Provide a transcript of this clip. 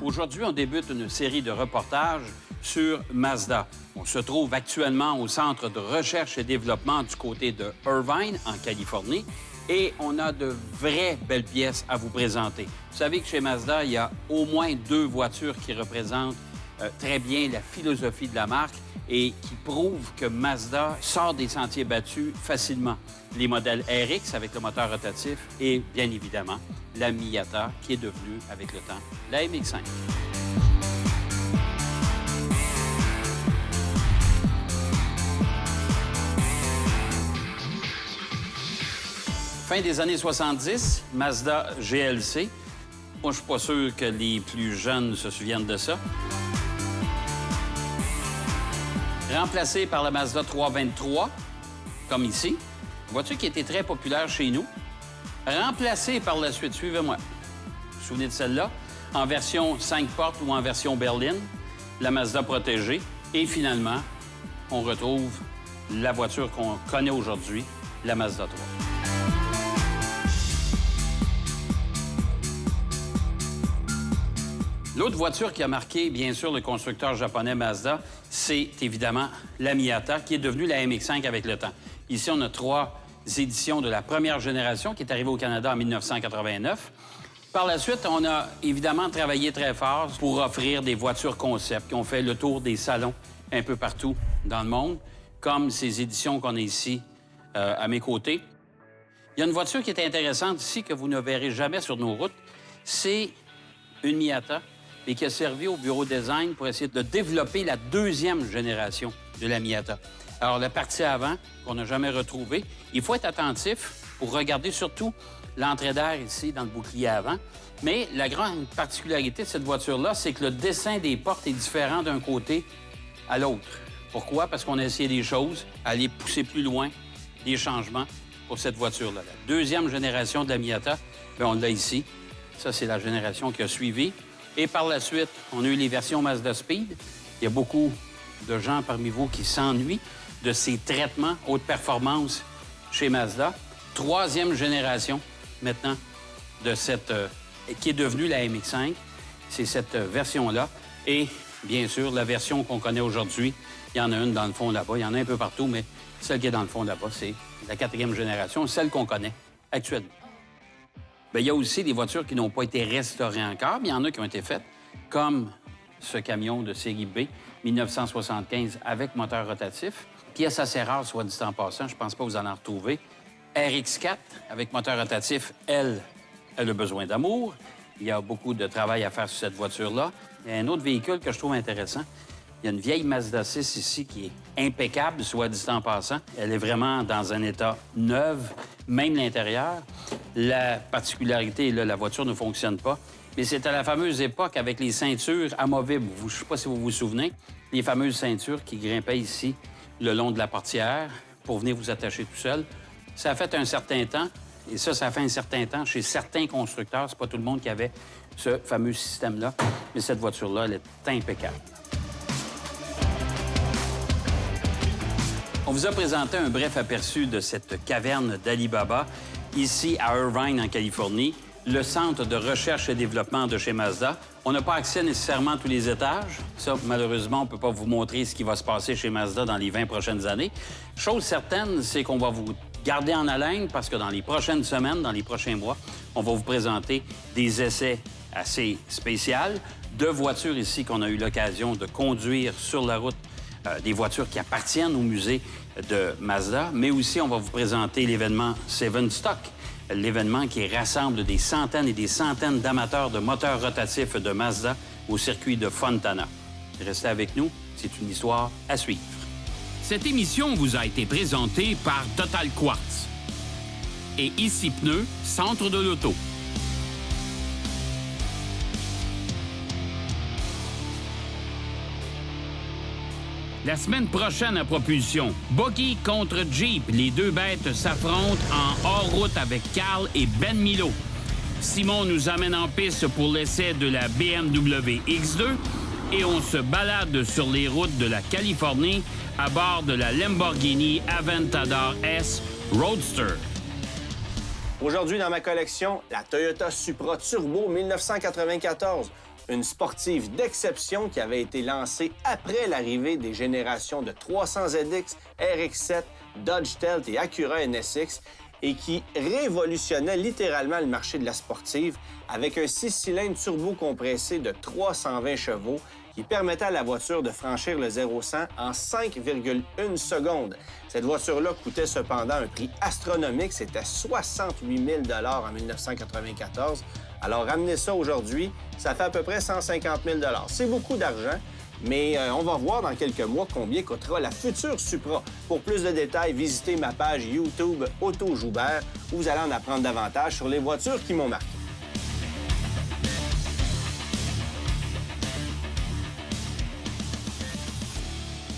Aujourd'hui, on débute une série de reportages sur Mazda. On se trouve actuellement au Centre de recherche et développement du côté de Irvine, en Californie, et on a de vraies belles pièces à vous présenter. Vous savez que chez Mazda, il y a au moins 2 voitures qui représentent très bien la philosophie de la marque et qui prouvent que Mazda sort des sentiers battus facilement. Les modèles RX avec le moteur rotatif et, bien évidemment, la Miata qui est devenue, avec le temps, la MX-5. Fin des années 70, Mazda GLC. Moi, je suis pas sûr que les plus jeunes se souviennent de ça. Remplacé par la Mazda 323, comme ici. Une voiture qui était très populaire chez nous. Remplacé par la suite, suivez-moi. Vous vous souvenez de celle-là? En version 5 portes ou en version berline, la Mazda protégée. Et finalement, on retrouve la voiture qu'on connaît aujourd'hui, la Mazda 3. L'autre voiture qui a marqué, bien sûr, le constructeur japonais Mazda, c'est évidemment la Miata, qui est devenue la MX-5 avec le temps. Ici, on a 3 éditions de la première génération qui est arrivée au Canada en 1989. Par la suite, on a évidemment travaillé très fort pour offrir des voitures concept qui ont fait le tour des salons un peu partout dans le monde, comme ces éditions qu'on a ici à mes côtés. Il y a une voiture qui est intéressante ici que vous ne verrez jamais sur nos routes. C'est une Miata et qui a servi au bureau design pour essayer de développer la 2e génération de la Miata. Alors, la partie avant, qu'on n'a jamais retrouvée, il faut être attentif pour regarder surtout l'entrée d'air ici, dans le bouclier avant. Mais la grande particularité de cette voiture-là, c'est que le dessin des portes est différent d'un côté à l'autre. Pourquoi? Parce qu'on a essayé des choses, aller pousser plus loin, des changements pour cette voiture-là. La 2e génération de la Miata, bien, on l'a ici. Ça, c'est la génération qui a suivi. Et par la suite, on a eu les versions Mazda Speed. Il y a beaucoup de gens parmi vous qui s'ennuient de ces traitements haute performance chez Mazda. 3e génération, maintenant, de cette qui est devenue la MX-5. C'est cette version-là. Et, bien sûr, la version qu'on connaît aujourd'hui, il y en a une dans le fond là-bas. Il y en a un peu partout, mais celle qui est dans le fond là-bas, c'est la 4e génération, celle qu'on connaît actuellement. Bien, il y a aussi des voitures qui n'ont pas été restaurées encore, mais il y en a qui ont été faites, comme ce camion de série B, 1975, avec moteur rotatif. Pièce assez rare, soit dit en passant, je ne pense pas que vous en en retrouver. RX4, avec moteur rotatif, elle a besoin d'amour. Il y a beaucoup de travail à faire sur cette voiture-là. Il y a un autre véhicule que je trouve intéressant. Il y a une vieille Mazda 6 ici qui est impeccable, soit dit en passant. Elle est vraiment dans un état neuf, même l'intérieur. La particularité, là, la voiture ne fonctionne pas. Mais c'est à la fameuse époque avec les ceintures amovibles. Je ne sais pas si vous vous souvenez, les fameuses ceintures qui grimpaient ici le long de la portière pour venir vous attacher tout seul. Ça a fait un certain temps, et ça a fait un certain temps chez certains constructeurs. C'est pas tout le monde qui avait ce fameux système-là. Mais cette voiture-là, elle est impeccable. On vous a présenté un bref aperçu de cette caverne d'Ali Baba, ici à Irvine, en Californie, le centre de recherche et développement de chez Mazda. On n'a pas accès nécessairement à tous les étages. Ça, malheureusement, on ne peut pas vous montrer ce qui va se passer chez Mazda dans les 20 prochaines années. Chose certaine, c'est qu'on va vous garder en haleine parce que dans les prochaines semaines, dans les prochains mois, on va vous présenter des essais assez spéciaux de voitures ici qu'on a eu l'occasion de conduire sur la route. Des voitures qui appartiennent au musée de Mazda, mais aussi on va vous présenter l'événement Seven Stock, l'événement qui rassemble des centaines et des centaines d'amateurs de moteurs rotatifs de Mazda au circuit de Fontana. Restez avec nous, c'est une histoire à suivre. Cette émission vous a été présentée par Total Quartz et Ici Pneus, Centre de l'Auto. La semaine prochaine à Propulsion, Buggy contre Jeep. Les 2 bêtes s'affrontent en hors-route avec Carl et Ben Milo. Simon nous amène en piste pour l'essai de la BMW X2 et on se balade sur les routes de la Californie à bord de la Lamborghini Aventador S Roadster. Aujourd'hui, dans ma collection, la Toyota Supra Turbo 1994, une sportive d'exception qui avait été lancée après l'arrivée des générations de 300ZX, RX-7, Dodge Stealth et Acura NSX et qui révolutionnait littéralement le marché de la sportive avec un 6-cylindres turbo compressé de 320 chevaux qui permettait à la voiture de franchir le 0-100 en 5,1 secondes. Cette voiture-là coûtait cependant un prix astronomique, c'était 68 000 $ en 1994. Alors, ramener ça aujourd'hui, ça fait à peu près 150 000 $. C'est beaucoup d'argent, mais on va voir dans quelques mois combien coûtera la future Supra. Pour plus de détails, visitez ma page YouTube Auto Joubert où vous allez en apprendre davantage sur les voitures qui m'ont marqué.